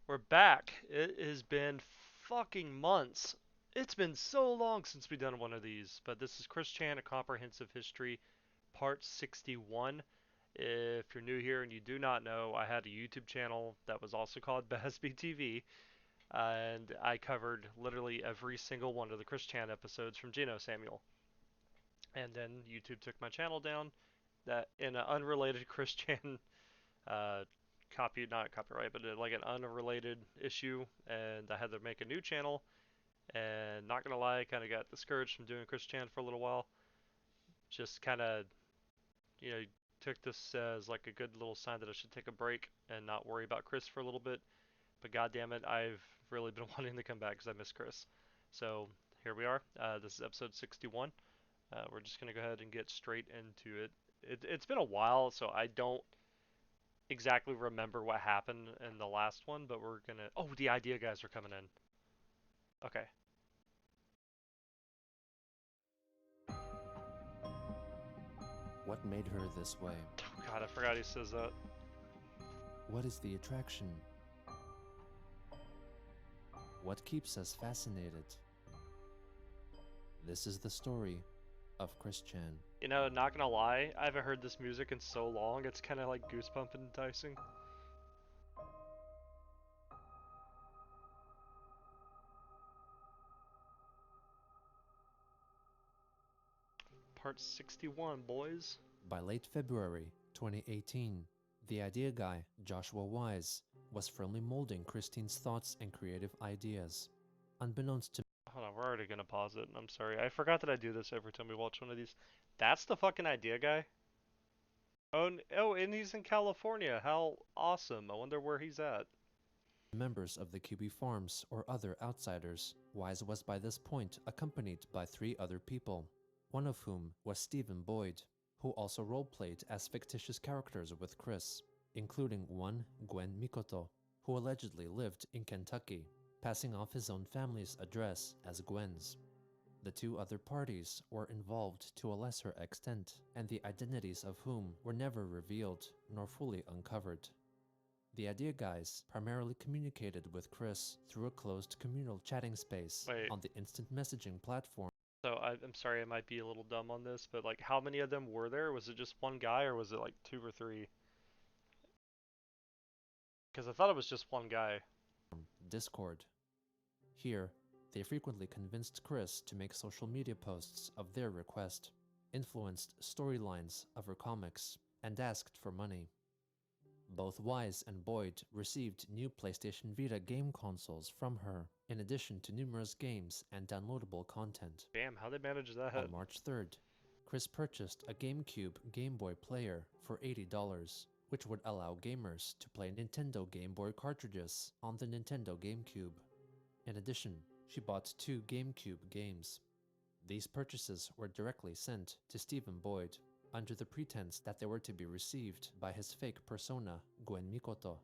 We're back. It has been fucking months. It's been so long since we've done one of these, but this is Chris Chan, A Comprehensive History, Part 61. If you're new here and you do not know, I had a YouTube channel that was also called Bazzbe TV, and I covered literally every single one of the Chris Chan episodes from genosamuel. And then YouTube took my channel down, that in an unrelated Chris Chan uh, not copyright, but like an unrelated issue, and I had to make a new channel. And not gonna lie, I kind of got discouraged from doing Chris Chan for a little while. Just kind of, you know, took this as like a good little sign that I should take a break and not worry about Chris for a little bit. But god damn it, I've really been wanting to come back because I miss Chris. So here we are. This is episode 61. We're just gonna go ahead and get straight into it. It's been a while, so I don't exactly remember what happened in the last one, but we're gonna. Oh, the idea guys are coming in. Okay. What made her this way? Oh, God, I forgot he says that. What is the attraction? What keeps us fascinated? This is the story of Chris Chan. You know, not gonna lie, I haven't heard this music in so long. It's kind of like goosebump enticing. Part 61, boys. By late February 2018, the idea guy, Joshua Wise, was firmly molding Christine's thoughts and creative ideas. Unbeknownst to Hold on, we're already gonna pause it. I'm sorry. I forgot that I do this every time we watch one of these. That's the fucking idea guy? Oh, and he's in California. How awesome. I wonder where he's at. members of the QB Farms or other outsiders, Wise was by this point accompanied by 3 other people, one of whom was Stephen Boyd, who also role-played as fictitious characters with Chris, including one Gwen Mikoto, who allegedly lived in Kentucky, passing off his own family's address as Gwen's. The 2 other parties were involved to a lesser extent, and the identities of whom were never revealed nor fully uncovered. The idea guys primarily communicated with Chris through a closed communal chatting space Wait. on the instant messaging platform. So I'm sorry, I might be a little dumb on this, but like, how many of them were there? Was it just one guy, or was it like 2 or 3? Because I thought it was just one guy. Discord. Here, they frequently convinced Chris to make social media posts of their request, influenced storylines of her comics, and asked for money. Both Wise and Boyd received new PlayStation Vita game consoles from her, in addition to numerous games and downloadable content. Damn, how they manage that? On March 3rd, Chris purchased a GameCube Game Boy player for $80, which would allow gamers to play Nintendo Game Boy cartridges on the Nintendo GameCube. In addition, she bought 2 GameCube games. These purchases were directly sent to Stephen Boyd, under the pretense that they were to be received by his fake persona, Gwen Mikoto.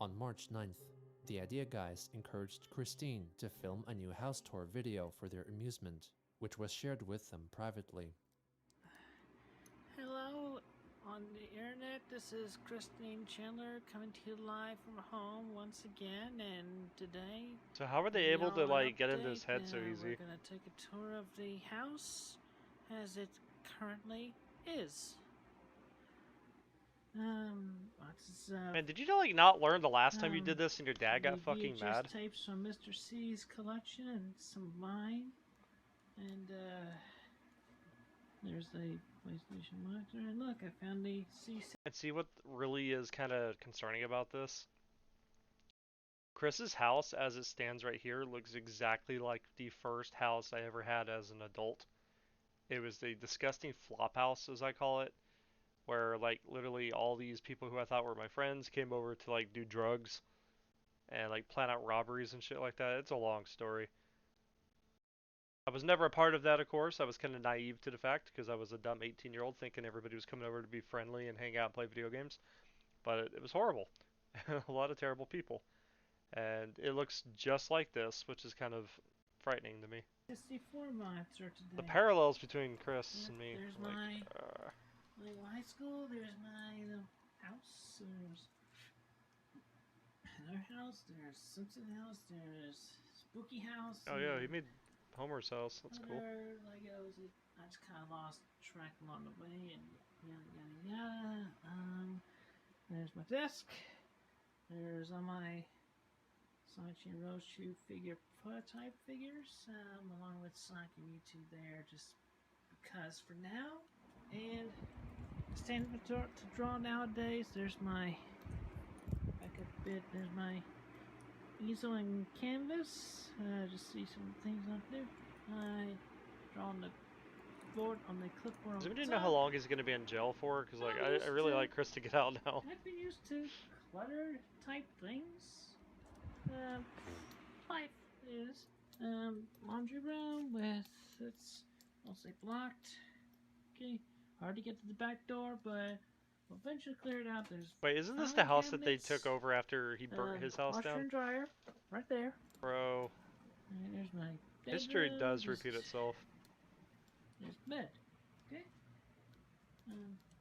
On March 9th, the idea guys encouraged Christine to film a new house tour video for their amusement, which was shared with them privately. Hello, on the internet, this is Christine Chandler coming to you live from home once again, and today... So how were they able to like get into his head so easy? We're gonna take a tour of the house as it currently is. Man, did you like not learn the last time you did this and your dad got fucking VHS mad? tapes from Mr. C's collection and some of mine, and there's the PlayStation monitor, and look, I found the C. And see what really is kind of concerning about this? Chris's house, as it stands right here, looks exactly like the first house I ever had as an adult. It was the disgusting flop house, as I call it, where like literally all these people who I thought were my friends came over to like do drugs and like plan out robberies and shit like that. It's a long story. I was never a part of that, of course. I was kind of naive to the fact because I was a dumb 18-year-old thinking everybody was coming over to be friendly and hang out and play video games. But it was horrible. A lot of terrible people. And it looks just like this, which is kind of frightening to me. 64 months are today. The parallels between Chris and me. There's like, my high school, there's my house, there's... Another house. There's Simpson house. There's Spooky house. Oh yeah, he made Homer's house. That's cool. Other Legos. I just kind of lost track along the way, and yada yada yada. There's my desk. There's all my Sonic and Roshu figure prototype figures, along with Sonic and Mewtwo there, just because for now. And standing to draw nowadays, there's my backup bit, there's my easel and canvas. Just see some things up there. I draw on the board on the clipboard. Does anybody know how long he's gonna be in jail for? Because like I really like Chris to get out now. I've been used to clutter type things. Life is laundry room with it's mostly blocked. Okay, hard to get to the back door, but we'll eventually clear it out. There's Wait, isn't this the house that they took over after he burnt his house washer down? and dryer, right there. Bro, And there's my bedroom. history does repeat itself. There's bed. Okay.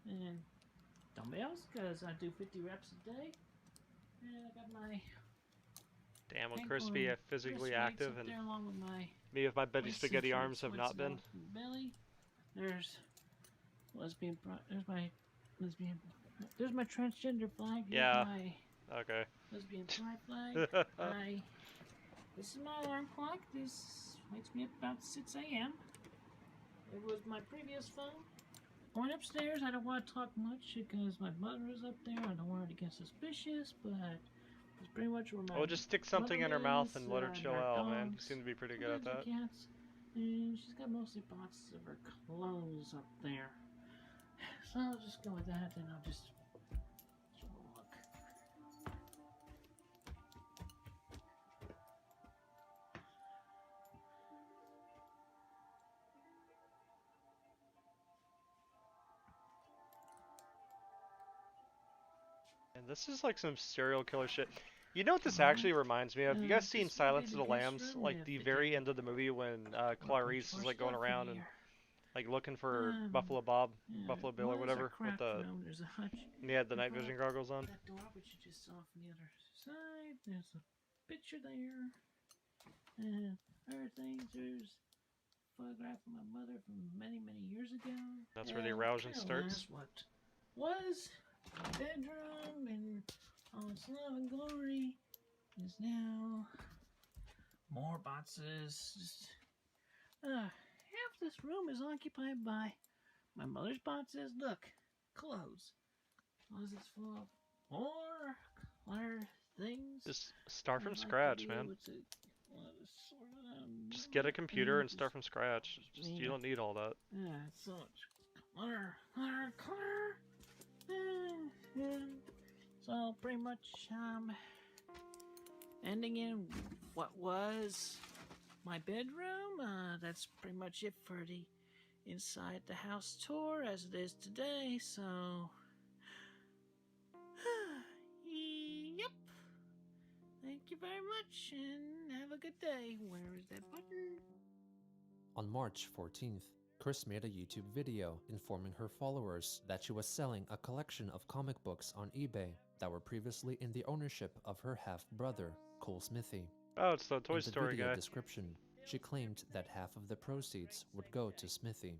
And dumbbells, because I do 50 reps a day. And I got my Damn, will Chris be physically active and there along with my me with my Betty weights Spaghetti and arms have not been? Belly. There's lesbian. There's my transgender flag. Yeah. My Okay. lesbian pride flag. This is my alarm clock. This wakes me up about 6 a.m. It was my previous phone. Going upstairs, I don't want to talk much because my mother is up there. I don't want her to get suspicious, but it's pretty much where my Oh, just stick something in her mouth and let her chill our out, man. You dogs, seem to be pretty good at that. cats, and she's got mostly boxes of her clothes up there. So I'll just go with that, and I'll just look. And this is like some serial killer shit. You know what this actually reminds me of? You guys seen This will Silence be of the the guest Lambs? room Like if the it very did. end of the movie when Clarice is like going around and like looking for Um, Buffalo Bob, Yeah, Buffalo Bill or well, there's a whatever with crack the room, there's a hutch. and he had the night Front vision goggles on. That door, which you just saw from the other side. There's a picture there. And other things. There's a photograph of my mother from many, many years ago. That's where the And erosion kinda starts. What was my bedroom and all its love and glory is now more boxes. Just, half this room is occupied by my mother's boxes. Look, clothes. Closets full of more clutter things. Just start from I'd like to scratch, be man. able to, sort it out. Just get a computer and Just- start from scratch. Just you don't need all that. Yeah, it's so much clutter, clutter, clutter. So pretty much, ending in what was my bedroom. That's pretty much it for the inside the house tour as it is today. So, yep. Thank you very much, and have a good day. Where is that button? On March 14th, Chris made a YouTube video informing her followers that she was selling a collection of comic books on eBay that were previously in the ownership of her half-brother, Cole Smithy. Oh, it's the Toy In the Story video guy. description, she claimed that half of the proceeds would go to Smithy.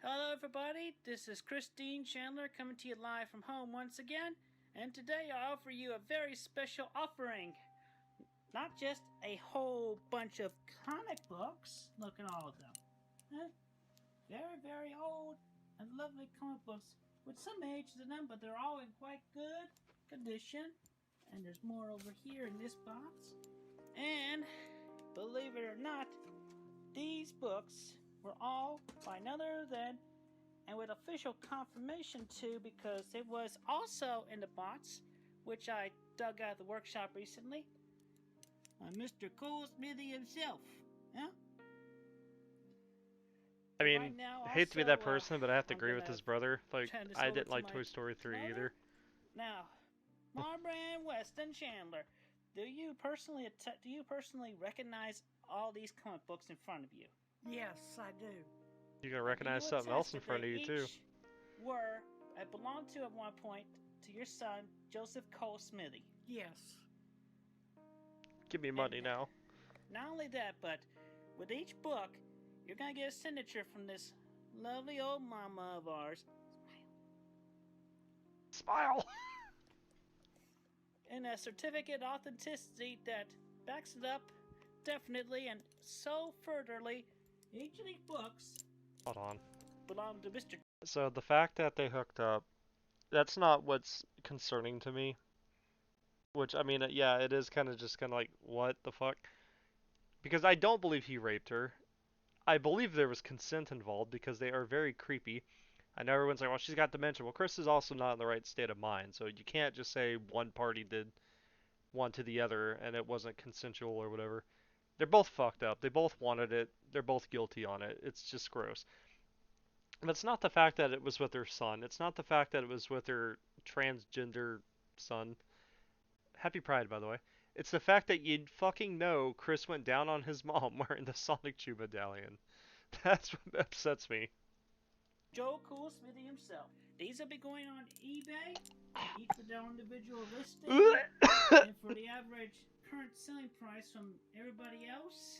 Hello, everybody. This is Christine Chandler coming to you live from home once again. And today I offer you a very special offering. Not just a whole bunch of comic books. Look at all of them. Huh? Very, very old and lovely comic books with some age to them, but they're all in quite good condition. And there's more over here in this box. And believe it or not, these books were all by none other than, and with official confirmation too, because it was also in the box, which I dug out of the workshop recently, Mr. Cole Smithy himself. Yeah? I mean, Right now, I hate to be that also, person, but I have to I'm agree with gonna his brother. Like, turn this I over didn't to like my Toy Story 3 mother. either. Now, Barbara Ann Weston Chandler, do you personally recognize all these comic books in front of you? Yes, I do. You can recognize You something else in attest front that of they you too. each Were belonged to at one point to your son Joseph Cole Smithy. Yes. Give me And money now. not only that, but with each book, you're gonna get a signature from this lovely old mama of ours. Smile! And a certificate of authenticity that backs it up definitely and so furtherly. Each of these books Hold on. belong to Mr. So the fact that they hooked up, that's not what's concerning to me. Which, I mean, yeah, it is kind of just kind of like, what the fuck? Because I don't believe he raped her. I believe there was consent involved because they are very creepy. I know everyone's like, well, she's got dementia. Well, Chris is also not in the right state of mind, so you can't just say one party did one to the other and it wasn't consensual or whatever. They're both fucked up. They both wanted it. They're both guilty on it. It's just gross. But it's not the fact that it was with her son. It's not the fact that it was with her transgender son. Happy Pride, by the way. It's the fact that you fucking know Chris went down on his mom wearing the Sonic Chew medallion. That's what upsets me. Joe Cool Smithy himself. These will be going on eBay, each with their individual listing, and for the average current selling price from everybody else,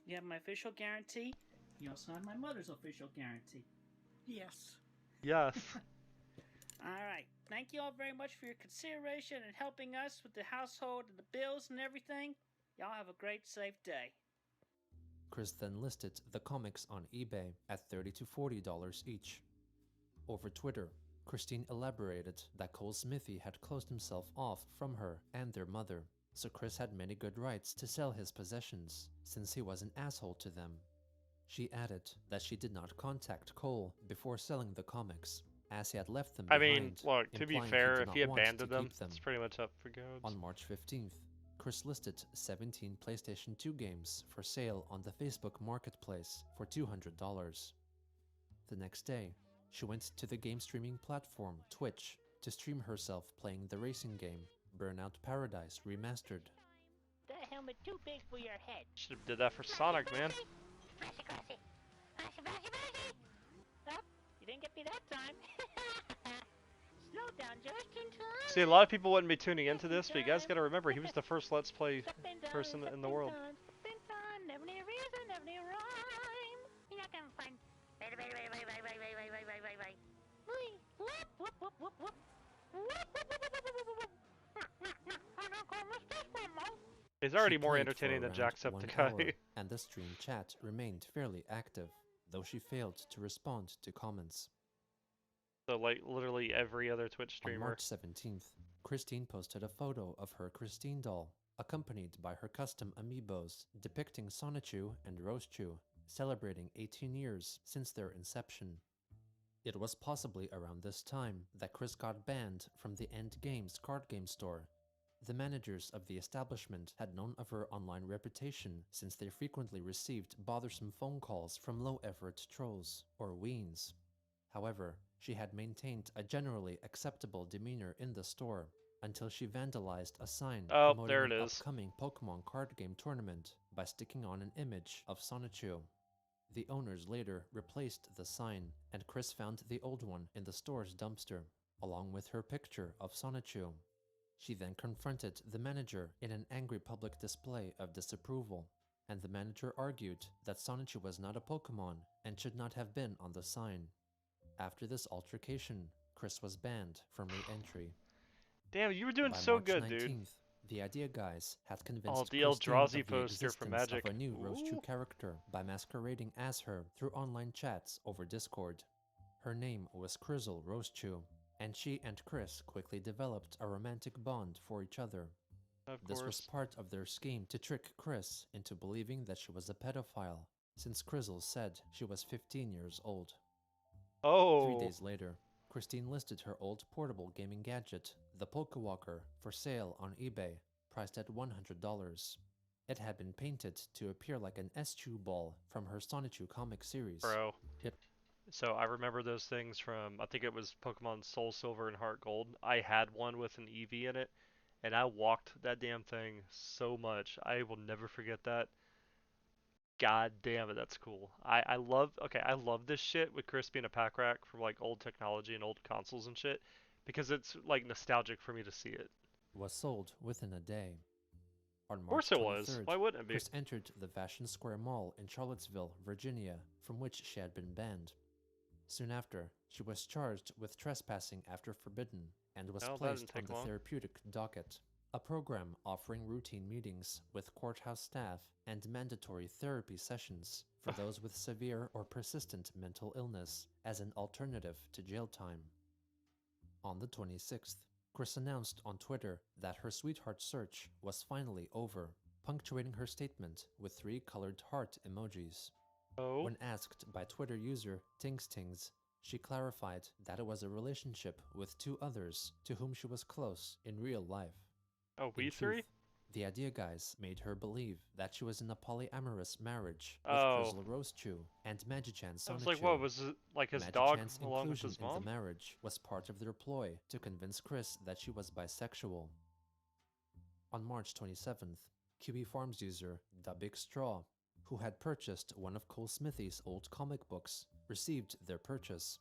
you have my official guarantee. You also have my mother's official guarantee. Yes. Yes. Alright, thank you all very much for your consideration and helping us with the household and the bills and everything. Y'all have a great, safe day. Chris then listed the comics on eBay at $30 to $40 each. Over Twitter, Christine elaborated that Cole Smithy had closed himself off from her and their mother, so Chris had many good rights to sell his possessions, since he was an asshole to them. She added that she did not contact Cole before selling the comics, as he had left them I behind, mean, look, to be implying fair, he did if not he want to abandoned them, keep them. it's pretty much up for grabs. On March 15th, Chris listed 17 PlayStation 2 games for sale on the Facebook Marketplace for $200. The next day, she went to the game streaming platform Twitch to stream herself playing the racing game Burnout Paradise Remastered. That helmet too big for your head. Should have did that for Sonic, man. Oh, you didn't get me that time. Slow down just in time. See, a lot of people wouldn't be tuning into this, but you guys gotta remember, he was the first Let's Play person in the world. Never need a reason, never need a rhyme. You're not gonna find. Wait. Whoop, whoop, whoop, whoop, whoop. He's already She more played entertaining for than around 1 hour, Jacksepticeye. and the stream chat remained fairly active, though she failed to respond to comments. So, like, literally every other Twitch On streamer. March 17th, Christine posted a photo of her Christine doll, accompanied by her custom amiibos depicting Sonichu and Rosechu, celebrating 18 years since their inception. It was possibly around this time that Chris got banned from the End Games card game store. The managers of the establishment had known of her online reputation since they frequently received bothersome phone calls from low-effort trolls, or weens. However, she had maintained a generally acceptable demeanor in the store until she vandalized a sign Oh, promoting there it an is. upcoming Pokemon card game tournament by sticking on an image of Sonichu. The owners later replaced the sign, and Chris found the old one in the store's dumpster, along with her picture of Sonichu. She then confronted the manager in an angry public display of disapproval, and the manager argued that Sonichu was not a Pokemon and should not have been on the sign. After this altercation, Chris was banned from re-entry. Damn, you were doing By so March good, 19th, dude. the Idea Guys had Oh, convinced the Christine Eldrazi of the poster for existence Magic. of a new Rosechu Ooh. character by masquerading as her through online chats over Discord. Her name was Crizzle Rosechu, and she and Chris quickly developed a romantic bond for each other. Of This was course. part of their scheme to trick Chris into believing that she was a pedophile, since Crizzle said she was 15 years old. 3 Oh. days later, Christine listed her old portable gaming gadget, the Pokewalker, for sale on eBay, priced at $100. It had been painted to appear like an S-Chew ball from her Sonichu comic series. Bro. It So I remember those things from, I think it was Pokemon Soul Silver and Heart Gold. I had one with an Eevee in it, and I walked that damn thing so much. I will never forget that. God damn it, that's cool. I love, okay, I love this shit with Chris being a pack rack for like old technology and old consoles and shit, because it's like nostalgic for me to see it. was sold within a day. On Of March course it was. 23rd, Why wouldn't it be? Chris entered the Fashion Square Mall in Charlottesville, Virginia, from which she had been banned. Soon after, she was charged with trespassing after forbidden and was Well, that placed didn't on take the long. therapeutic docket, a program offering routine meetings with courthouse staff and mandatory therapy sessions for those with severe or persistent mental illness as an alternative to jail time. On the 26th, Chris announced on Twitter that her sweetheart search was finally over, punctuating her statement with 3 colored heart emojis. Oh. When asked by Twitter user TingsTings, she clarified that it was a relationship with 2 others to whom she was close in real life. Oh, we In three? truth, the idea guys made her believe that she was in a polyamorous marriage with Oh. Grizzle Rosechew and Magichan I was like, what, was it like his dog Magichan's along with inclusion his in the mom? marriage was part of their ploy to convince Chris that she was bisexual. On March 27th, QB Farms user Da Big Straw, who had purchased one of Cole Smithy's old comic books, received their purchase.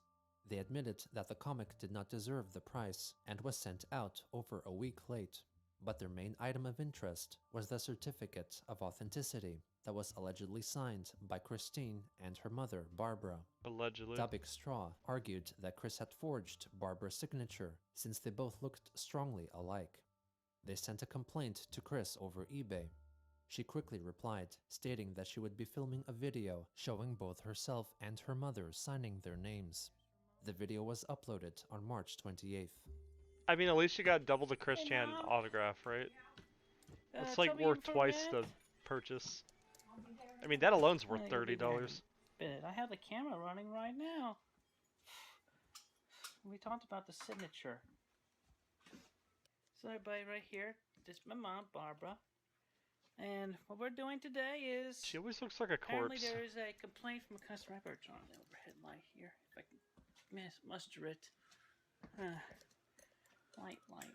They admitted that the comic did not deserve the price and was sent out over a week late, but their main item of interest was the certificate of authenticity that was allegedly signed by Christine and her mother, Barbara. Allegedly. Da Big Straw argued that Chris had forged Barbara's signature since they both looked strongly alike. They sent a complaint to Chris over eBay. She quickly replied, stating that she would be filming a video showing both herself and her mother signing their names. The video was uploaded on March 28th. I mean, at least you got double the Chris Hey, Chan Mom. autograph, right? That's Tell like me worth in for a twice the minute. purchase. I mean, that alone's worth You'll be there in $30. a bit. I have the camera running right now. We talked about the signature. So everybody right here, this is my mom, Barbara. And what we're doing today is... She always looks like a apparently corpse. there is a complaint from a customer. I better turn on the overhead light here. If I can muster it. Light. Light.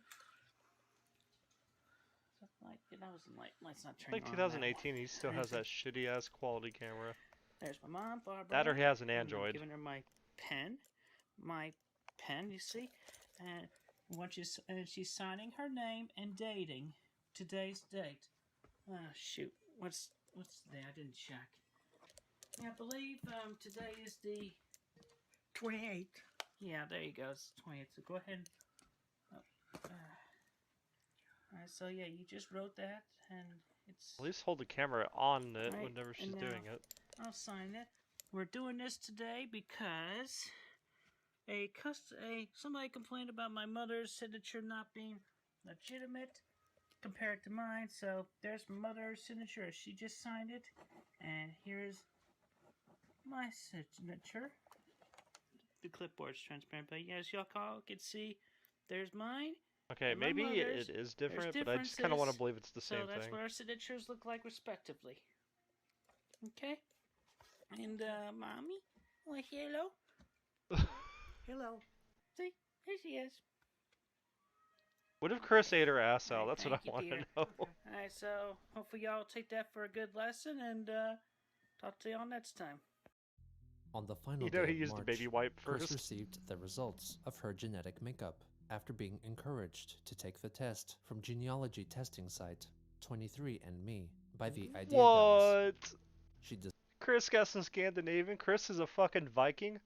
Yeah, that was the light. Light's not It's turning like on. That 2018, he still has that shitty ass quality camera. There's my mom, Barbara. That or he has an and I'm Android. giving her my pen. You see? And she's signing her name and dating today's date. Oh, shoot. What's today? I didn't check. Yeah, I believe today is the 28th. Yeah, there you go. It's 20th. So go ahead. Alright, so yeah, you just wrote that, and it's... At least hold the camera on it Right, whenever she's and doing now- it. I'll sign it. We're doing this today because somebody complained about my mother's signature not being legitimate compared to mine. So there's my mother's signature. She just signed it, and here's my signature. The clipboard's transparent, but as y'all can see, there's mine. Okay, and my maybe mother's. it is different, There's but I just kind of want to differences, believe it's the So same that's thing. what our signatures look like respectively. Okay? And, Mommy? Well, hello? Hello. See? Here she is. What if Chris ate her ass out? Alright, That's what I thank you, want to dear. know. Alright, so hopefully y'all take that for a good lesson, and, talk to y'all next time. On the final You know day he of used March, a baby wipe Chris first. received the results of her genetic makeup after being encouraged to take the test from genealogy testing site 23andMe by the Idea Guys. What? She Chris got some Scandinavian. Chris is a fucking Viking.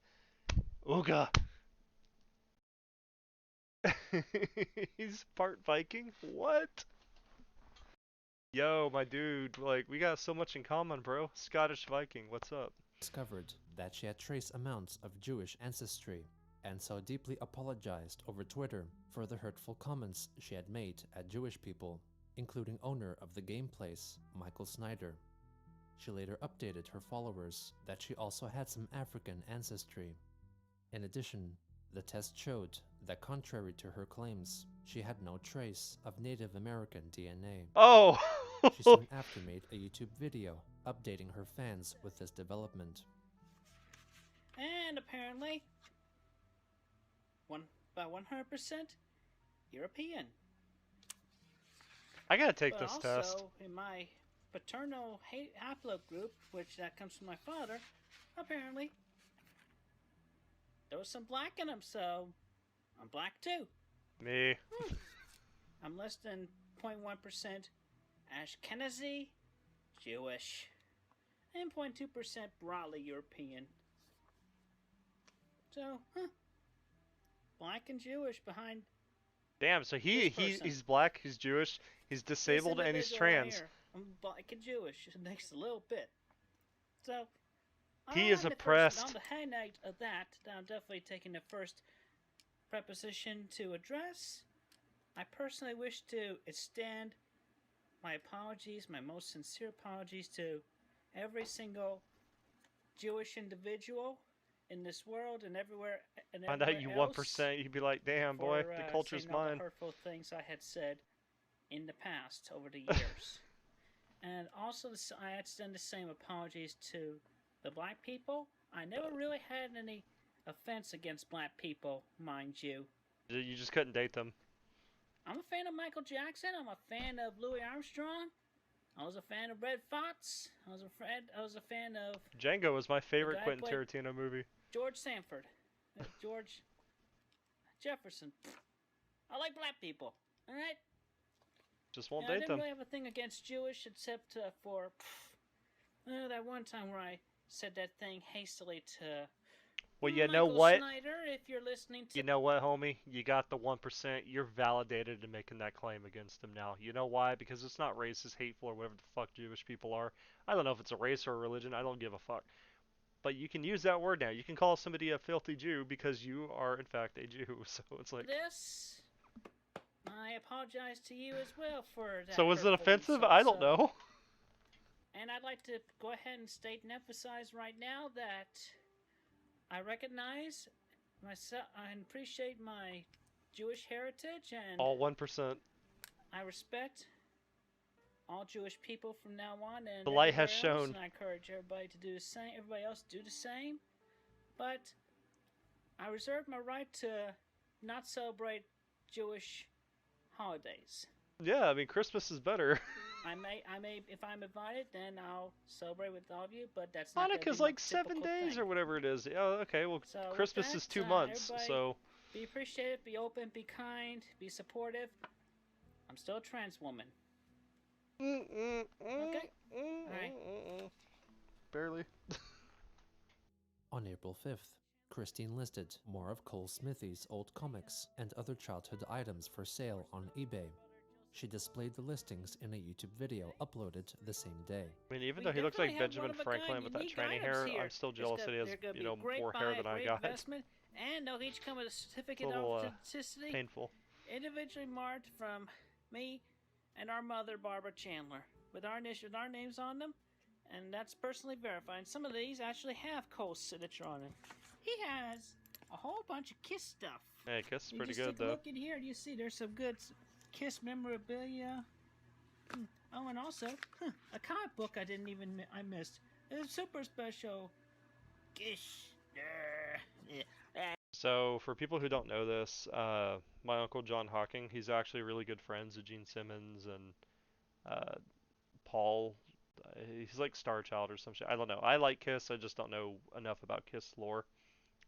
Ooga. He's part Viking? What? Yo, my dude, like, we got so much in common, bro. Scottish Viking, what's up? discovered that she had trace amounts of Jewish ancestry, and so deeply apologized over Twitter for the hurtful comments she had made at Jewish people, including owner of the game place, Michael Snyder. She later updated her followers that she also had some African ancestry. In addition, the test showed that contrary to her claims, she had no trace of Native American DNA. Oh! She soon after made a YouTube video updating her fans with this development. And apparently, by 100% European. I gotta take But this also, test. in my paternal haplogroup, which that comes from my father, apparently, there was some black in him, so I'm black too. Me. I'm less than 0.1% Ashkenazi, Jewish, and 0.2% broadly European. So, black and Jewish behind Damn, so this person. he's black, he's Jewish, he's This disabled, and he's individual right trans. here, I'm black and Jewish, next a little bit. So, He is oppressed. On the high note of that, I'm definitely taking the first preposition to address. I personally wish to extend my apologies, my most sincere apologies to every single Jewish individual in this world and everywhere and Find out you else 1%, you'd be like, damn boy, the culture's saying all mine. the hurtful things I had said in the past over the years. And also, I extend the same apologies to the black people. I never really had any offense against black people, mind you. You just couldn't date them. I'm a fan of Michael Jackson. I'm a fan of Louis Armstrong. I was a fan of Red Fox. I was a fan of Django was my favorite guy Quentin played- Tarantino movie. George Sanford. George Jefferson. I like black people. All right. Just won't I date didn't them. really have a thing against Jewish except for that one time where I said that thing hastily to Well, you Michael know what? Snyder, if you're listening to You know what, homie? You got the 1%. You're validated in making that claim against him now. You know why? Because it's not racist, hateful, or whatever the fuck Jewish people are. I don't know if it's a race or a religion. I don't give a fuck. But you can use that word now. You can call somebody a filthy Jew because you are, in fact, a Jew. So it's like... this. I apologize to you as well for that. So was it hurtful offensive? insult. I don't know. And I'd like to go ahead and state and emphasize right now that I recognize myself and appreciate my Jewish heritage, and All 1%. I respect all Jewish people from now on. And The light has everywhere else, shown. and I encourage everybody to do the same. Everybody else do the same. But I reserve my right to not celebrate Jewish holidays. Yeah, I mean, Christmas is better. I may, if I'm invited, then I'll celebrate with all of you. But that's not gonna be Hanukkah's my like 7 typical days thing. or whatever it is. Oh, okay, well, So with Christmas that, is 2 months, everybody so... Be appreciative, be open, be kind, be supportive. I'm still a trans woman. Okay. Alright. Barely. On April 5th, Christine listed more of Cole Smithy's old comics and other childhood items for sale on eBay. She displayed the listings in a YouTube video uploaded the same day. I mean, even We though he looks like definitely have Benjamin one-of-a-kind, Franklin with that unique tranny items hair, here. I'm still There's jealous that he has, gonna be a great more buy, hair a than I great got. investment, and they'll each come with a certificate It's a of little, authenticity, Painful. individually marked from me and our mother, Barbara Chandler, with our initials, our names on them, and that's personally verified. And some of these actually have Cole's signature on them. He has a whole bunch of Kiss stuff. Hey, Kiss is You pretty just good, take a though. look in here, and you see there's some good Kiss memorabilia. Oh, and also a comic book I missed. It's a super special Kiss. So, for people who don't know this, my uncle John Hawking, he's actually really good friends with Gene Simmons and Paul. He's like Star Child or some shit. I don't know. I like Kiss, I just don't know enough about Kiss lore.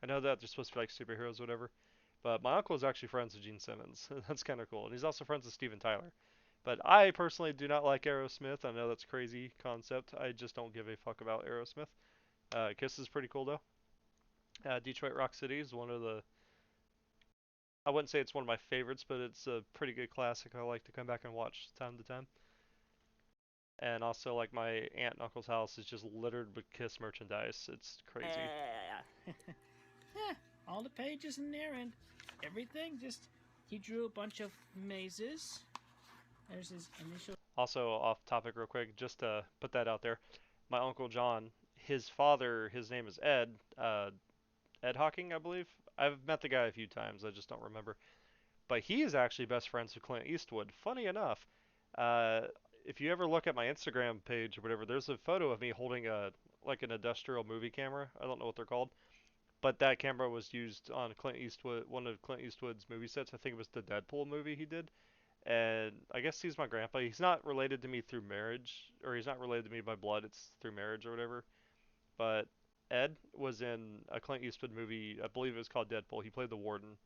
I know that they're supposed to be like superheroes or whatever. But my uncle is actually friends with Gene Simmons. That's kind of cool. And he's also friends with Steven Tyler. But I personally do not like Aerosmith. I know that's a crazy concept. I just don't give a fuck about Aerosmith. Kiss is pretty cool though. Detroit Rock City is one of the... I wouldn't say it's one of my favorites, but it's a pretty good classic I like to come back and watch time to time. And also, like, my aunt and uncle's house is just littered with Kiss merchandise. It's crazy. All the pages in there and everything. Just he drew a bunch of mazes. There's his initial. Also, off topic real quick, just to put that out there, my uncle John, his father, his name is Ed, Ed Hawking, I believe. I've met the guy a few times, I just don't remember. But he is actually best friends with Clint Eastwood. Funny enough, if you ever look at my Instagram page or whatever, there's a photo of me holding like an industrial movie camera. I don't know what they're called. But that camera was used on Clint Eastwood, one of Clint Eastwood's movie sets. I think it was the Deadpool movie he did. And I guess he's my grandpa. He's not related to me through marriage, or he's not related to me by blood. It's through marriage or whatever. But Ed was in a Clint Eastwood movie. I believe it was called Deadpool. He played the warden.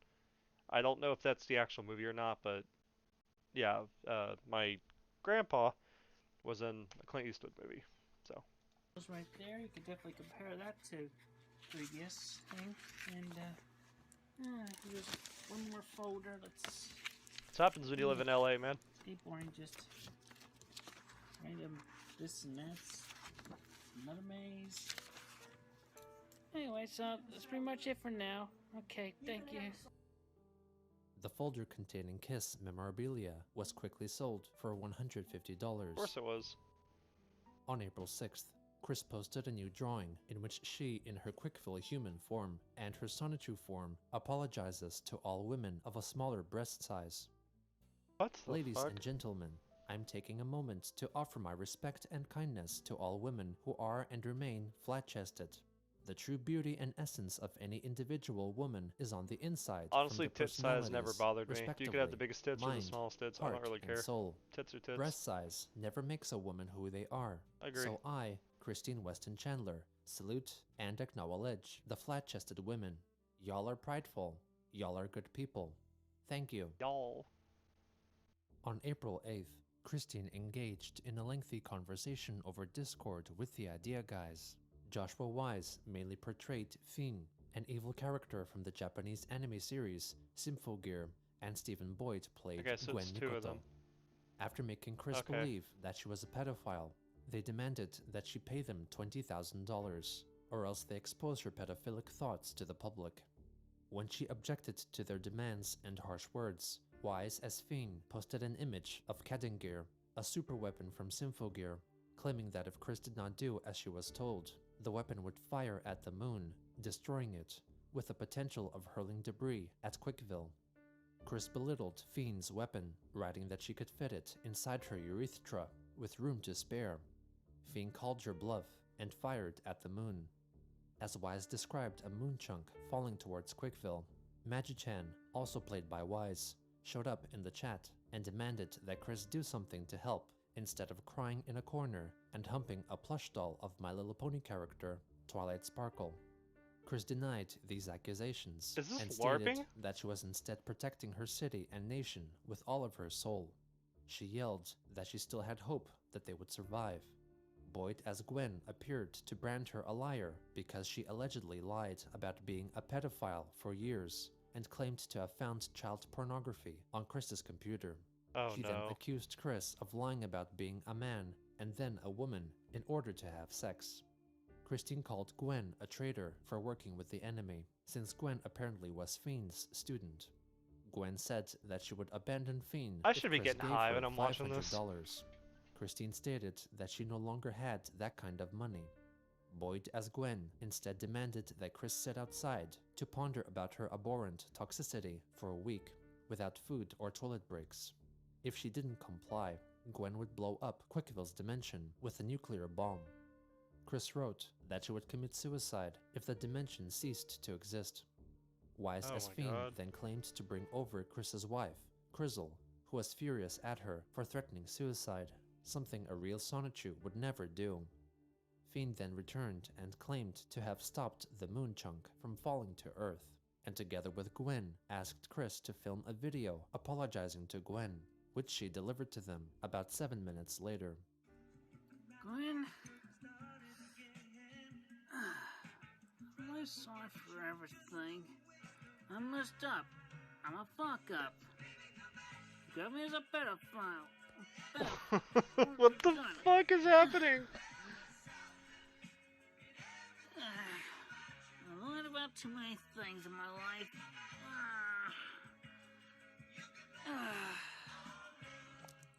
I don't know if that's the actual movie or not, but yeah, my grandpa was in a Clint Eastwood movie. So Those right there, you could definitely compare that to previous thing. And here's one more folder. Let's. this happens when you live in LA, man. Skateboarding, just random this and that's. Another maze. Anyway, so that's pretty much it for now. Okay, thank you. The folder containing Kiss memorabilia was quickly sold for $150. Of course it was. On April 6th, Chris posted a new drawing in which she, in her Quickfill human form and her Sonichu form, apologizes to all women of a smaller breast size. What the Ladies fuck? and gentlemen, I'm taking a moment to offer my respect and kindness to all women who are and remain flat-chested. The true beauty and essence of any individual woman is on the inside. Honestly, from the tit size never personalities, bothered me. You could have the respectively, biggest tits or the mind, smallest tits. I heart, don't really and care. soul. Tits are tits. Breast size never makes a woman who they are. I agree. So I, Christine Weston Chandler, salute and acknowledge the flat-chested women. Y'all are prideful. Y'all are good people. Thank you. Y'all. On April 8th, Christine engaged in a lengthy conversation over Discord with the Idea Guys. Joshua Wise mainly portrayed Finn, an evil character from the Japanese anime series Symphogear, and Stephen Boyd played Okay, so Gwen it's two of Mikoto. them. After making Chris Okay. believe that she was a pedophile, they demanded that she pay them $20,000, or else they expose her pedophilic thoughts to the public. When she objected to their demands and harsh words, Wise as Finn posted an image of Kadingir, a super weapon from Symphogear, claiming that if Chris did not do as she was told, the weapon would fire at the moon, destroying it, with the potential of hurling debris at Quickville. Chris belittled Finn's weapon, writing that she could fit it inside her urethra, with room to spare. Finn called her bluff and fired at the moon. As Wise described a moon chunk falling towards Quickville, Magi-chan, also played by Wise, showed up in the chat and demanded that Chris do something to help, instead of crying in a corner and humping a plush doll of My Little Pony character, Twilight Sparkle. Chris denied these accusations Is this and stated LARPing? that she was instead protecting her city and nation with all of her soul. She yelled that she still had hope that they would survive. Boyd as Gwen appeared to brand her a liar because she allegedly lied about being a pedophile for years and claimed to have found child pornography on Chris's computer. Oh She then no. accused Chris of lying about being a man and then a woman in order to have sex. Christine called Gwen a traitor for working with the enemy, since Gwen apparently was Finn's student. Gwen said that she would abandon Finn I if should be Chris getting gave high her when I'm watching this. $500. Christine stated that she no longer had that kind of money. Boyd as Gwen instead demanded that Chris sit outside to ponder about her abhorrent toxicity for a week, without food or toilet breaks. If she didn't comply, Gwen would blow up Quickville's dimension with a nuclear bomb. Chris wrote that she would commit suicide if the dimension ceased to exist. Wise Oh as my Fiend God. then claimed to bring over Chris's wife, Crizzle, who was furious at her for threatening suicide, something a real Sonichu would never do. Fiend then returned and claimed to have stopped the moon chunk from falling to Earth, and together with Gwen asked Chris to film a video apologizing to Gwen, which she delivered to them about 7 minutes later. Gwen, I'm sorry for everything. I messed up. I'm a fuck up. You got me as a pedophile. What the fuck is happening? I learned about too many things in my life.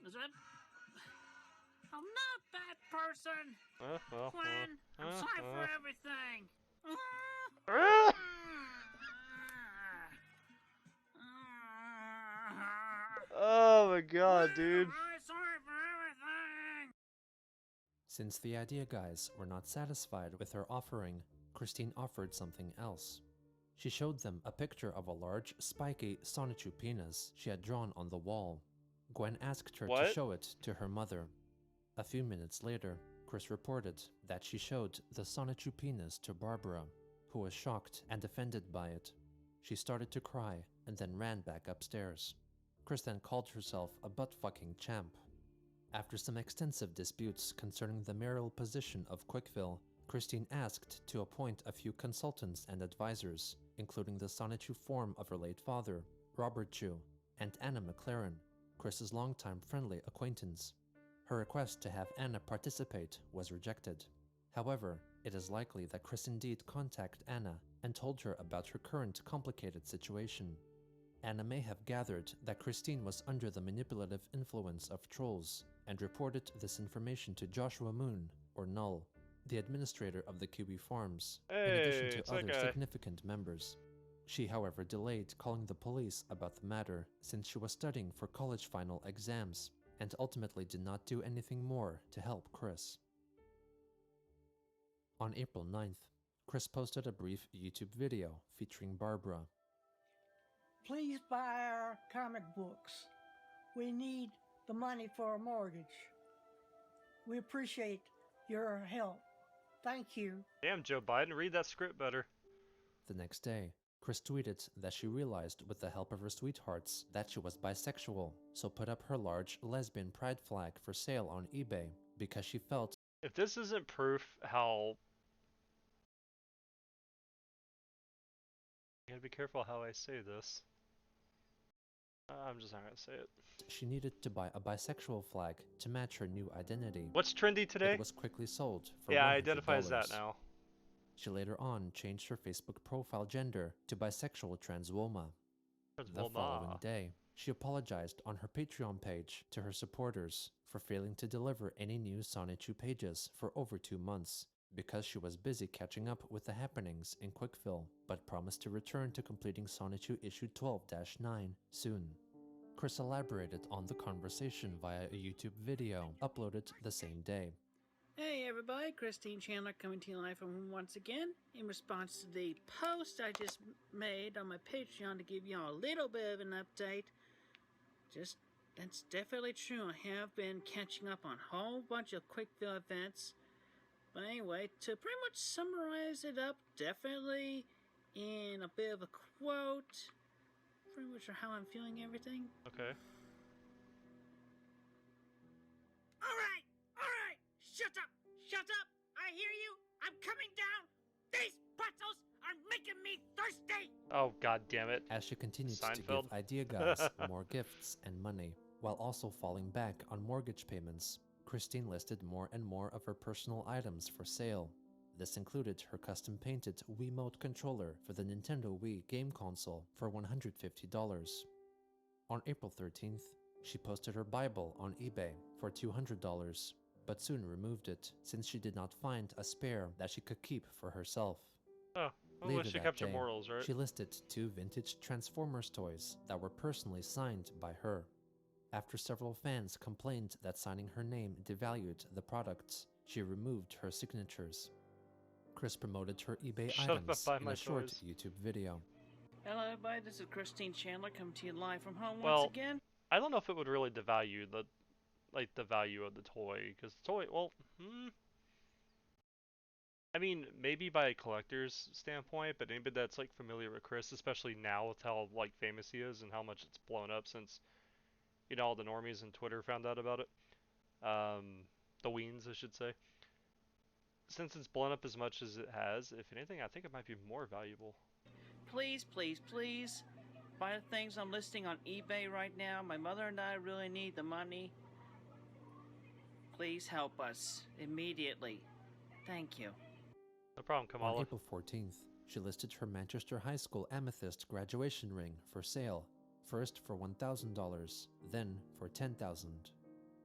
Is that? I'm not a bad person. Gwen, I'm sorry for everything. Oh my god, dude. I'm sorry for everything. Since the Idea Guys were not satisfied with her offering, Christine offered something else. She showed them a picture of a large, spiky Sonichu penis she had drawn on the wall. Gwen asked her to What? show it to her mother. A few minutes later, Chris reported that she showed the Sonichu penis to Barbara, who was shocked and offended by it. She started to cry and then ran back upstairs. Chris then called herself a butt-fucking champ. After some extensive disputes concerning the marital position of Quickville, Christine asked to appoint a few consultants and advisors, including the Sonichu form of her late father, Robert Chu, and Anna McLaren, Chris's longtime friendly acquaintance. Her request to have Anna participate was rejected. However, it is likely that Chris indeed contacted Anna and told her about her current complicated situation. Anna may have gathered that Christine was under the manipulative influence of trolls and reported this information to Joshua Moon, or Null, the administrator of the QB Farms, in addition Hey, to it's that other guy. significant members. She, however, delayed calling the police about the matter since she was studying for college final exams and ultimately did not do anything more to help Chris. On April 9th, Chris posted a brief YouTube video featuring Barbara. Please buy our comic books. We need the money for a mortgage. We appreciate your help. Thank you. Damn, Joe Biden, read that script better. The next day, Chris tweeted that she realized with the help of her sweethearts that she was bisexual, so put up her large lesbian pride flag for sale on eBay because she felt If this isn't proof how... I gotta be careful how I say this. I'm just not gonna say it. she needed to buy a bisexual flag to match her new identity. What's trendy today? It was quickly sold for Yeah, $100. I identify as that now. She later on changed her Facebook profile gender to bisexual transwoma. The following day, she apologized on her Patreon page to her supporters for failing to deliver any new Sonichu pages for over 2 months because she was busy catching up with the happenings in Quickville, but promised to return to completing Sonichu issue 12-9 soon. Chris elaborated on the conversation via a YouTube video uploaded the same day. Hey everybody, Christine Chandler coming to you live from home once again in response to the post I just made on my Patreon to give y'all a little bit of an update. That's definitely true. I have been catching up on a whole bunch of Quickville events. But anyway, to pretty much summarize it up, definitely in a bit of a quote, pretty much how I'm feeling everything. Okay. Alright! Shut up! I hear you! I'm coming down! These pretzels are making me thirsty! Oh, god damn it. As she continued to Seinfeld. give idea guys more gifts and money, while also falling back on mortgage payments, Christine listed more and more of her personal items for sale. This included her custom-painted Wiimote controller for the Nintendo Wii game console for $150. On April 13th, she posted her Bible on eBay for $200, but soon removed it since she did not find a spare that she could keep for herself. Oh, well, Later she that kept her day, morals, right? she listed 2 vintage Transformers toys that were personally signed by her. After several fans complained that signing her name devalued the products, she removed her signatures. Chris promoted her eBay Shut up items and buy in my a short toys. YouTube video. Hello everybody, this is Christine Chandler coming to you live from home Well, once again. I don't know if it would really devalue the value of the toy, because the toy, well, I mean, maybe by a collector's standpoint, but anybody that's like familiar with Chris, especially now with how like famous he is and how much it's blown up since, you know, all the normies on Twitter found out about it. The Weens, I should say. Since it's blown up as much as it has, if anything, I think it might be more valuable. Please, please, please, buy the things I'm listing on eBay right now. My mother and I really need the money. Please help us immediately. Thank you. No problem, On Kamala. April 14th, she listed her Manchester High School amethyst graduation ring for sale, first for $1,000, then for $10,000.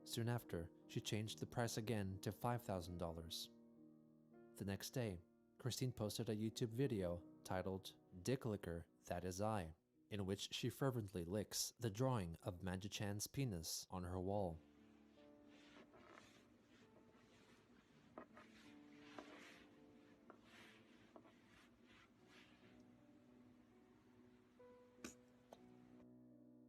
Soon after, she changed the price again to $5,000. The next day, Christine posted a YouTube video titled "Dick Licker, That Is I," in which she fervently licks the drawing of Magi-chan's penis on her wall.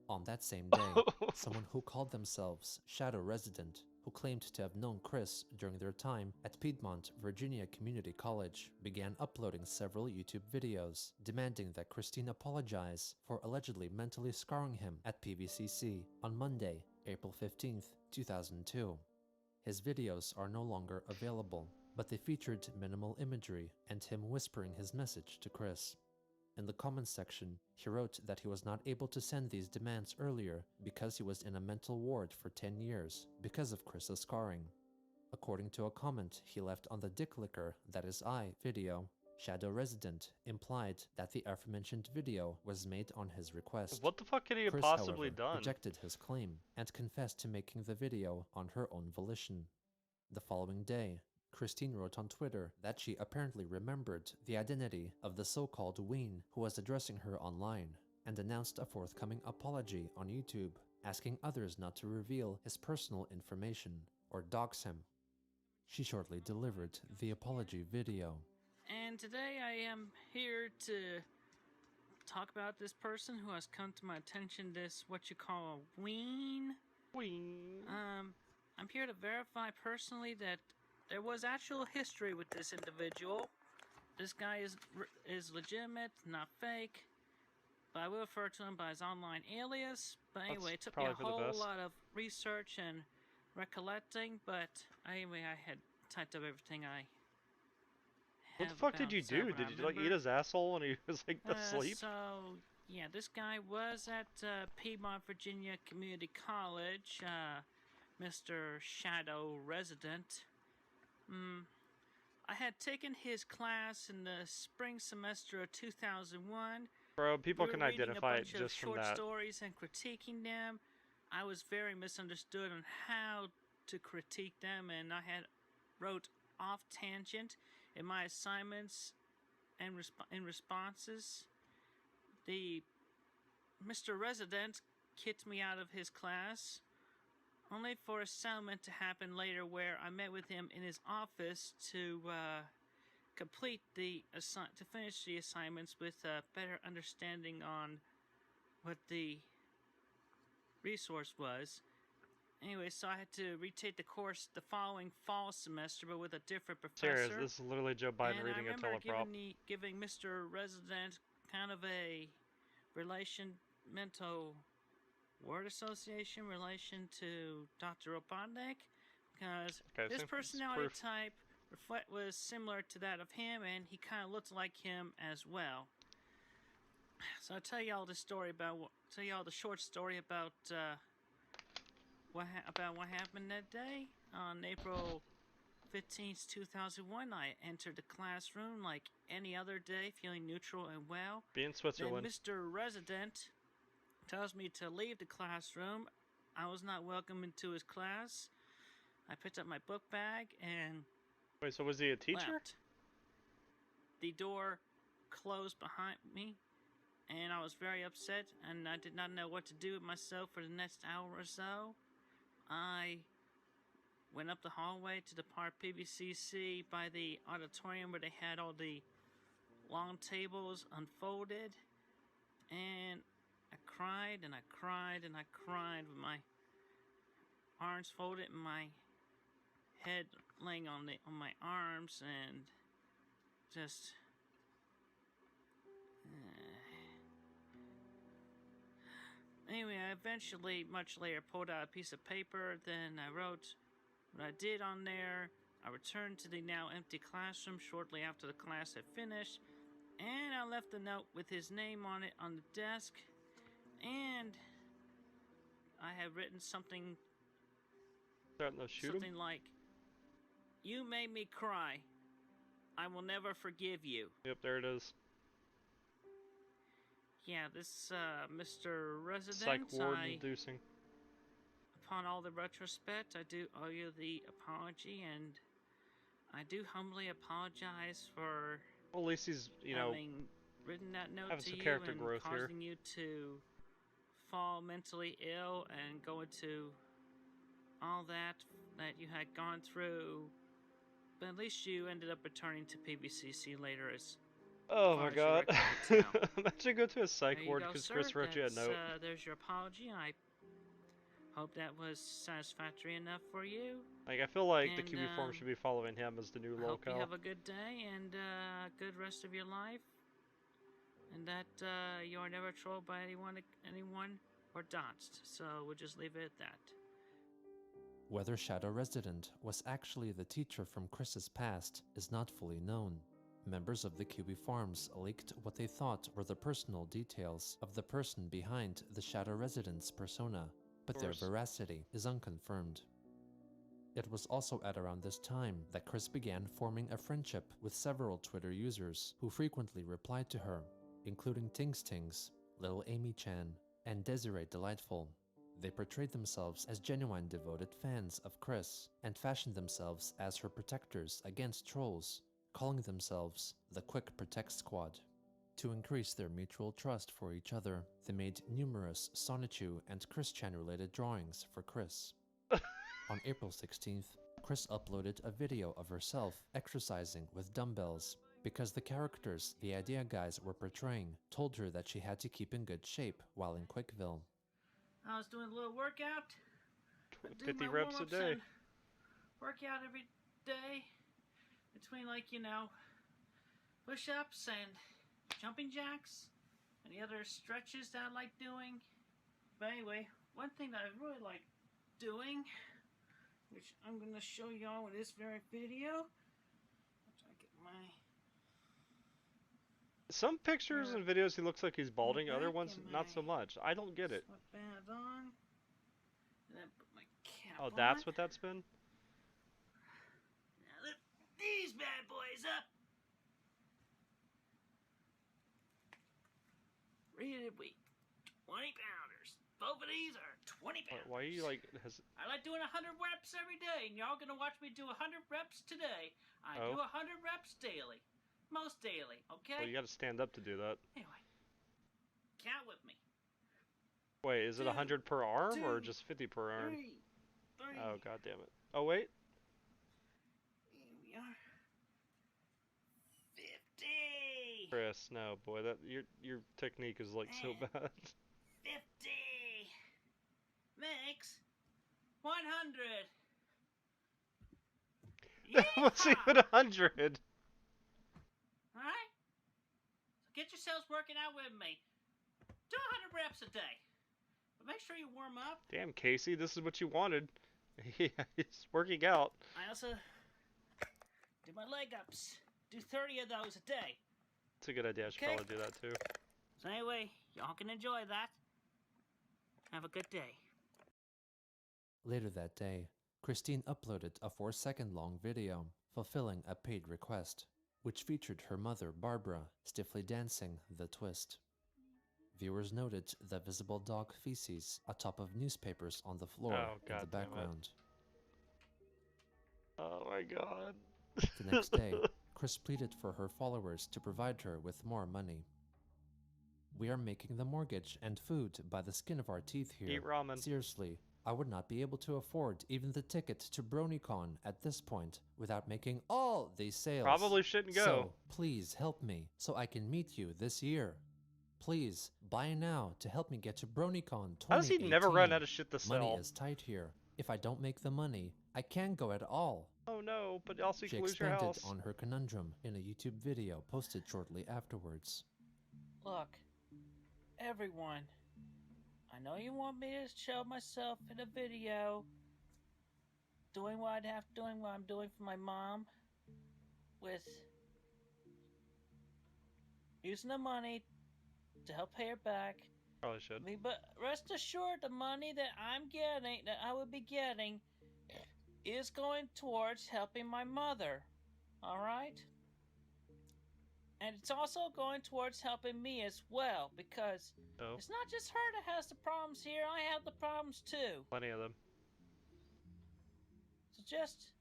On that same day, someone who called themselves Shadow Resident, who claimed to have known Chris during their time at Piedmont, Virginia Community College, began uploading several YouTube videos demanding that Christine apologize for allegedly mentally scarring him at PVCC on Monday, April 15th, 2002. His videos are no longer available, but they featured minimal imagery and him whispering his message to Chris. In the comments section, he wrote that he was not able to send these demands earlier because he was in a mental ward for 10 years because of Chris's scarring. According to a comment he left on the Dick Licker That Is I video, Shadow Resident implied that the aforementioned video was made on his request. What the fuck could he have Chris, possibly however, done? rejected his claim and confessed to making the video on her own volition. The following day, Christine wrote on Twitter that she apparently remembered the identity of the so-called Ween who was addressing her online, and announced a forthcoming apology on YouTube, asking others not to reveal his personal information or dox him. She shortly delivered the apology video. And today I am here to talk about this person who has come to my attention, this what you call a ween. Wing. I'm here to verify personally that there was actual history with this individual. This guy is legitimate, not fake. But I will refer to him by his online alias. But anyway, it took me a whole lot of research and recollecting. But anyway, I had typed up everything I What the fuck did you do? Did you like eat his asshole when he was like asleep? So yeah, this guy was at Piedmont, Virginia Community College. Mr. Shadow Resident. I had taken his class in the spring semester of 2001. Bro, people we can were reading identify a it bunch just of from short that. stories and critiquing them. I was very misunderstood on how to critique them, and I had wrote off tangent in my assignments and in responses. The Mr. Resident kicked me out of his class, only for a settlement to happen later where I met with him in his office to complete to finish the assignments with a better understanding on what the resource was. Anyway, so I had to retake the course the following fall semester, but with a different professor. Serious, this is literally Joe Biden reading a teleprop. Giving Mr. Resident kind of a mental word association relation to Dr. Robotnik, because his personality type was similar to that of him, and he kind of looked like him as well. So I'll tell y'all the short story about what happened that day. On April 15th, 2001, I entered the classroom like any other day, feeling neutral and well. Be in Switzerland. Then Mr. Resident tells me to leave the classroom. I was not welcome into his class. I picked up my book bag and wait, so was he a teacher? Left. The door closed behind me, and I was very upset, and I did not know what to do with myself for the next hour or so. I went up the hallway to the part PVCC by the auditorium where they had all the long tables unfolded, and I cried and I cried and I cried with my arms folded and my head laying on my arms, and just anyway, I eventually, much later, pulled out a piece of paper. Then I wrote what I did on there. I returned to the now empty classroom shortly after the class had finished, and I left the note with his name on it on the desk. And I had written something like, "You made me cry. I will never forgive you." Yep, there it is. Yeah, this Mr. Resident, Psych ward inducing. Upon all the retrospect, I do owe you the apology, and I do humbly apologize for well, at least he's, having written that note to you and causing you to fall mentally ill and go into all that you had gone through. But at least you ended up returning to PVCC later as oh my god. Imagine go to a psych ward because Chris wrote you a note. There's your apology. I hope that was satisfactory enough for you. Like, I feel like the QB form should be following him as the new locale. Hope you have a good day and good rest of your life. And that you are never trolled by anyone or danced, so we'll just leave it at that. Whether Shadow Resident was actually the teacher from Chris's past is not fully known. Members of the QB Farms leaked what they thought were the personal details of the person behind the Shadow Resident's persona, but their veracity is unconfirmed. It was also at around this time that Chris began forming a friendship with several Twitter users who frequently replied to her, including Tings, Little Amy Chan, and Desiree Delightful. They portrayed themselves as genuine devoted fans of Chris and fashioned themselves as her protectors against trolls, calling themselves the Quick Protect Squad. To increase their mutual trust for each other, they made numerous Sonichu and Chris Chan related drawings for Chris. On April 16th, Chris uploaded a video of herself exercising with dumbbells because the characters the Idea Guys were portraying told her that she had to keep in good shape while in Quickville. I was doing a little workout. 50 reps a day. Workout every day. Between, like, push-ups and jumping jacks. And the other stretches that I like doing. But anyway, one thing that I really like doing, which I'm going to show y'all with this very video. I'll try to get my... Some pictures and videos he looks like he's balding, other ones not so much. I don't get it. Sweatbands on. And then put my cap Oh, on. that's what that's been? Now lift these bad boys up. Rated weight, 20 pounders. Both of these are 20 pounds. Why are you like... I like doing 100 reps every day, and y'all gonna watch me do 100 reps today. I do 100 reps daily. Most daily, okay? Well, you gotta stand up to do that. Anyway, count with me. Wait, is it 100 per arm or 2, just 50 per arm? 3. Oh, god damn it. Oh, wait. Here we are. 50. Chris, no, boy, that your technique is like so bad. 50 makes 100. That wasn't even 100. Alright? So get yourselves working out with me. Do 100 reps a day. But make sure you warm up. Damn, Casey, this is what you wanted. Yeah, it's working out. I also do my leg ups. Do 30 of those a day. It's a good idea. I should probably do that too. So anyway, y'all can enjoy that. Have a good day. Later that day, Christine uploaded a 4-second-long video fulfilling a paid request, which featured her mother, Barbara, stiffly dancing the twist. Viewers noted the visible dog feces atop of newspapers on the floor in the background. Oh my god. The next day, Chris pleaded for her followers to provide her with more money. "We are making the mortgage and food by the skin of our teeth here. Eat ramen. Seriously, I would not be able to afford even the ticket to BronyCon at this point without making all these sales. Probably shouldn't go. So, please help me so I can meet you this year. Please, buy now to help me get to BronyCon 2018. How does he never run out of shit to sell? Money is tight here. If I don't make the money, I can't go at all." Oh no, but also you She can lose your expanded house. on her conundrum in a YouTube video posted shortly afterwards. Look, everyone, I know you want me to show myself in a video doing what I'm doing for my mom with using the money to help pay her back. Probably should. But rest assured, the money that I will be getting, is going towards helping my mother. Alright? And it's also going towards helping me as well, because it's not just her that has the problems here, I have the problems too. Plenty of them. So just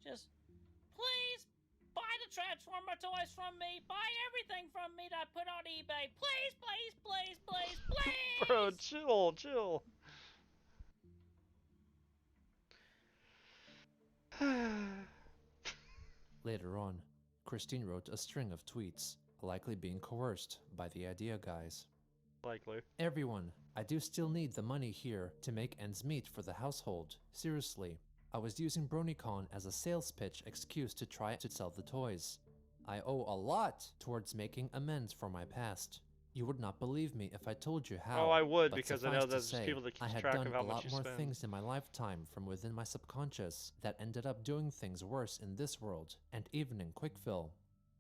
please buy the Transformer toys from me, buy everything from me that I put on eBay. Please, please, please, please, please! Bro, chill. Later on, Christine wrote a string of tweets, likely being coerced by the Idea Guys. Likely. "Everyone, I do still need the money here to make ends meet for the household. Seriously, I was using BronyCon as a sales pitch excuse to try to sell the toys. I owe a lot towards making amends for my past. You would not believe me if I told you Oh, how, I would, but because I know suffice that to there's say, people that I keeps had track of done how a much lot you more spend. things in my lifetime from within my subconscious that ended up doing things worse in this world, and even in Quickville.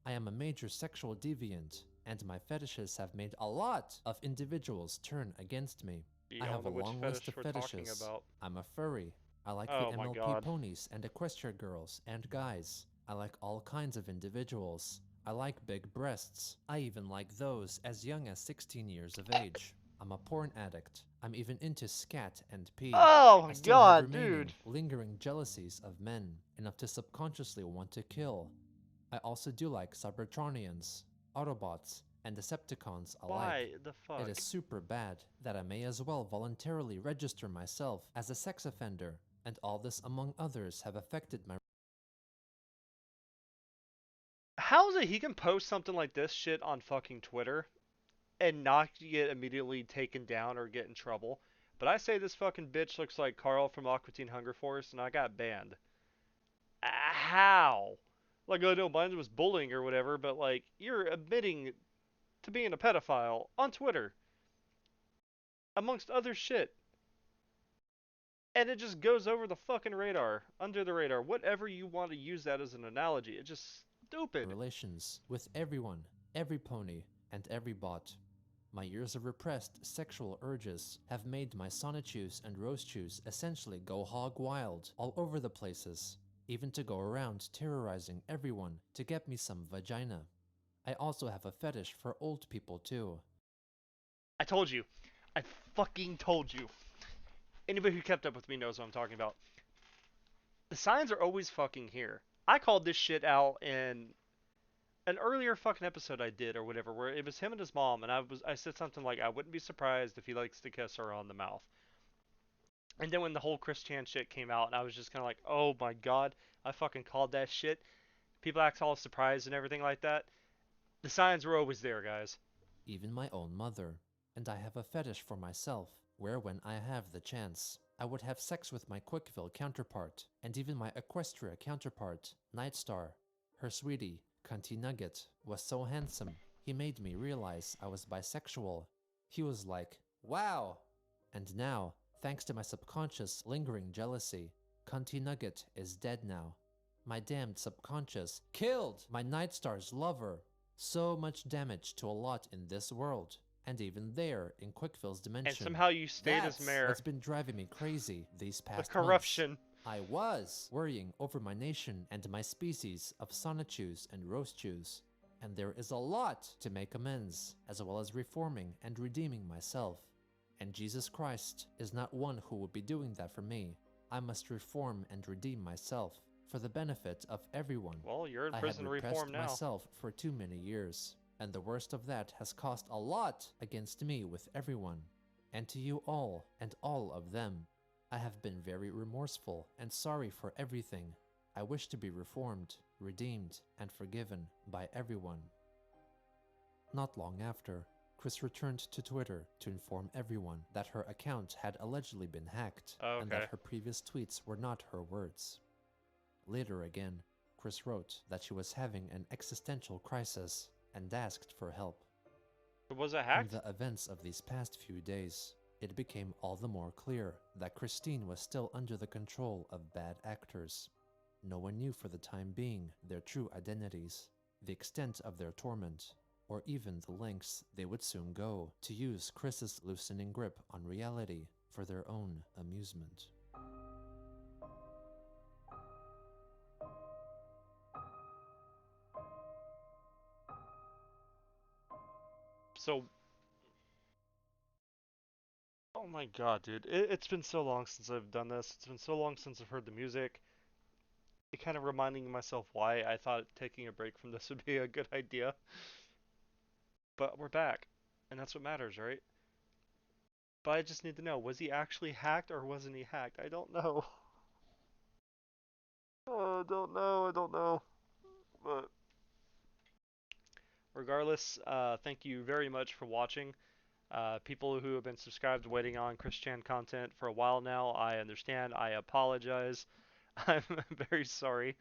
I am a major sexual deviant, and my fetishes have made a lot of individuals turn against me. You I don't have a know which long list fetish of we're talking fetishes. about. I'm a furry. I like the Oh my MLP god. ponies and equestria girls and guys. I like all kinds of individuals. I like big breasts. I even like those as young as 16 years of age. I'm a porn addict. I'm even into scat and pee. Oh I my still have god, remaining, dude. lingering jealousies of men, enough to subconsciously want to kill. I also do like Cybertronians, Autobots, and Decepticons alike. Why the It fuck? is super bad that I may as well voluntarily register myself as a sex offender, and all this among others have affected my How is it he can post something like this shit on fucking Twitter and not get immediately taken down or get in trouble? But I say this fucking bitch looks like Carl from Aqua Teen Hunger Force and I got banned. How? Like, I know mine was bullying or whatever, but like, you're admitting to being a pedophile on Twitter, amongst other shit. And it just goes over the fucking radar, under the radar, whatever you want to use that as an analogy. It's just stupid. relations with everyone, every pony, and every bot. My years of repressed sexual urges have made my Sonichus and Roastchus essentially go hog wild all over the places, even to go around terrorizing everyone to get me some vagina. I also have a fetish for old people too. I told you. I fucking told you. Anybody who kept up with me knows what I'm talking about. The signs are always fucking here. I called this shit out in an earlier fucking episode I did or whatever, where it was him and his mom, and I said something like, I wouldn't be surprised if he likes to kiss her on the mouth. And then when the whole Chris Chan shit came out, and I was just kind of like, oh my god, I fucking called that shit. People act all surprised and everything like that. The signs were always there, guys. Even my own mother. And I have a fetish for myself, where when I have the chance, I would have sex with my Quickville counterpart, and even my Equestria counterpart, Nightstar. Her sweetie, Cunty Nugget, was so handsome, he made me realize I was bisexual. He was like, wow! And now, thanks to my subconscious lingering jealousy, Cunty Nugget is dead now. My damned subconscious killed my Nightstar's lover. So much damage to a lot in this world, and even there in Quickville's dimension. And somehow you stayed as That's mayor. what's been driving me crazy these The past corruption. months. I was worrying over my nation and my species of Sonichus and Roastchus, and there is a lot to make amends, as well as reforming and redeeming myself. And Jesus Christ is not one who would be doing that for me. I must reform and redeem myself for the benefit of everyone. Well, you're in I prison had reform repressed now. myself for too many years, and the worst of that has cost a lot against me with everyone, and to you all and all of them. I have been very remorseful and sorry for everything. I wish to be reformed, redeemed, and forgiven by everyone. Not long after, Chris returned to Twitter to inform everyone that her account had allegedly been hacked, Oh, and okay. that her previous tweets were not her words. Later again, Chris wrote that she was having an existential crisis and asked for help. Was it From hacked? the events of these past few days, it became all the more clear that Christine was still under the control of bad actors. No one knew for the time being their true identities, the extent of their torment, or even the lengths they would soon go to use Chris's loosening grip on reality for their own amusement. So, oh my god, dude. It's been so long since I've done this. It's been so long since I've heard the music. It kind of reminding myself why I thought taking a break from this would be a good idea. But we're back, and that's what matters, right? But I just need to know, was he actually hacked or wasn't he hacked? I don't know. Oh, I don't know. But regardless, thank you very much for watching. People who have been subscribed waiting on Chris Chan content for a while now, I understand. I apologize. I'm very sorry.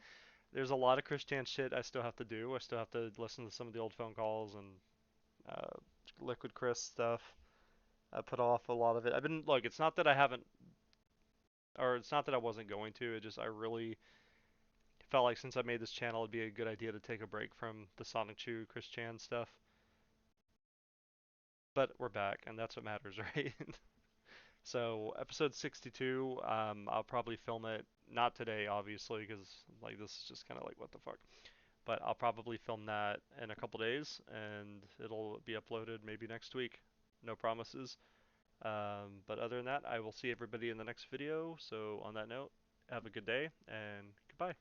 There's a lot of Chris Chan shit I still have to do. I still have to listen to some of the old phone calls and Liquid Chris stuff. I put off a lot of it. I've been look. It's not that I haven't, or it's not that I wasn't going to. It just I really felt like since I made this channel, it'd be a good idea to take a break from the Sonic Chew, Chris Chan stuff. But we're back, and that's what matters, right? So episode 62, I'll probably film it not today, obviously, because like this is just kind of like what the fuck. But I'll probably film that in a couple days, and it'll be uploaded maybe next week. No promises. But other than that, I will see everybody in the next video. So on that note, have a good day and goodbye.